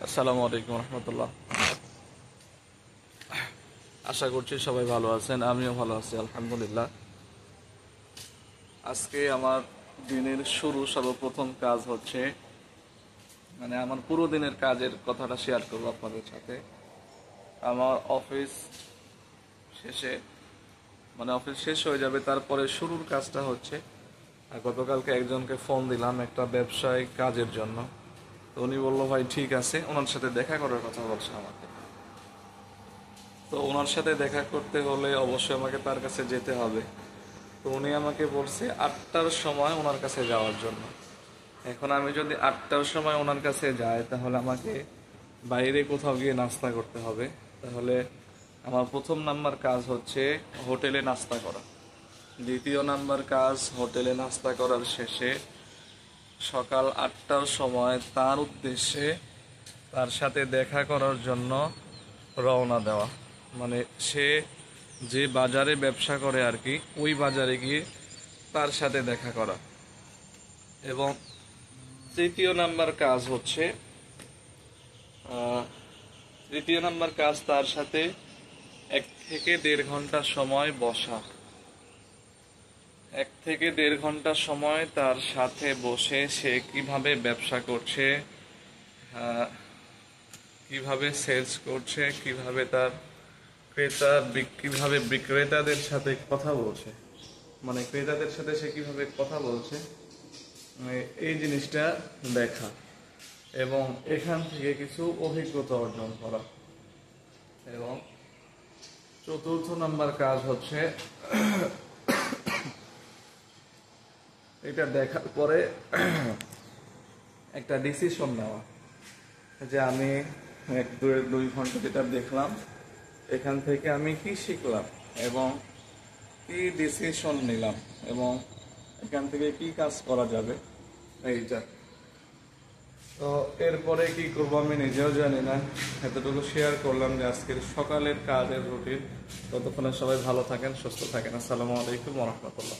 আসসালামু আলাইকুম রহমতুল্লাহ। আশা করছি সবাই ভালো আছেন, আমিও ভালো আছি আলহামদুলিল্লাহ। আজকে আমার দিনের সর্বপ্রথম কাজ হচ্ছে, আমার পুরো দিনের কাজের কথাটা শেয়ার করবো আপনাদের সাথে। আমার শেষে অফিস শেষ হয়ে যাবে, তারপরে শুরুর কাজটা হচ্ছে, গতকালকে একজনকে ফোন দিলাম একটা ব্যবসায়িক কাজের জন্য। তো উনি বললো, ভাই ঠিক আছে, ওনার সাথে দেখা করার কথা বলছে আমাকে। তো ওনার সাথে দেখা করতে হলে অবশ্যই আমাকে তার কাছে যেতে হবে। তো উনি আমাকে বলছে 8টার সময় ওনার কাছে যাওয়ার জন্য। এখন আমি যদি 8টার সময় ওনার কাছে যাই, তাহলে আমাকে বাইরে কোথাও গিয়ে নাস্তা করতে হবে। তাহলে আমার প্রথম নাম্বার কাজ হচ্ছে হোটেলে নাস্তা করা। দ্বিতীয় নাম্বার কাজ হোটেলে নাস্তা করার শেষে সকাল 8টার সময় তার উদ্দেশ্যে তার সাথে দেখা করার জন্য রওনা দেওয়া। সে যে বাজারে ব্যবসা করে আর কি, ওই বাজারে গিয়ে তার সাথে দেখা করা। এবং তৃতীয় নাম্বার কাজ হচ্ছে তার সাথে 1 থেকে 1.5 ঘন্টা সময় বসা। 1 থেকে 1.5 ঘন্টা সময় তার সাথে বসে সে কিভাবে ব্যবসা করছে, কিভাবে সেলস করছে, কিভাবে তার কিভাবে বিক্রেতাদের সাথে কথা বলছে, ক্রেতাদের সাথে সে কিভাবে কথা বলছে, এই জিনিসটা দেখা এবং এখান থেকে কিছু অভিজ্ঞতা অর্জন করা। এবং চতুর্থ নাম্বার কাজ হচ্ছে এটা দেখার পরে একটা ডিসিশন নেওয়া, যে আমি 1-2 ঘন্টা যেটা দেখলাম, এখান থেকে আমি কি শিখলাম এবং কি ডিসিশন নিলাম এবং এখান থেকে কি কাজ করা যাবে এইটা। তো এরপরে কি করবো আমি নিজেও জানি না, এতটুকু শেয়ার করলাম যে আজকের সকালের কাজের রুটিন। ততক্ষণে সবাই ভালো থাকেন, সুস্থ থাকেন। আসসালামু আলাইকুম ওয়া রাহমাতুল্লাহ।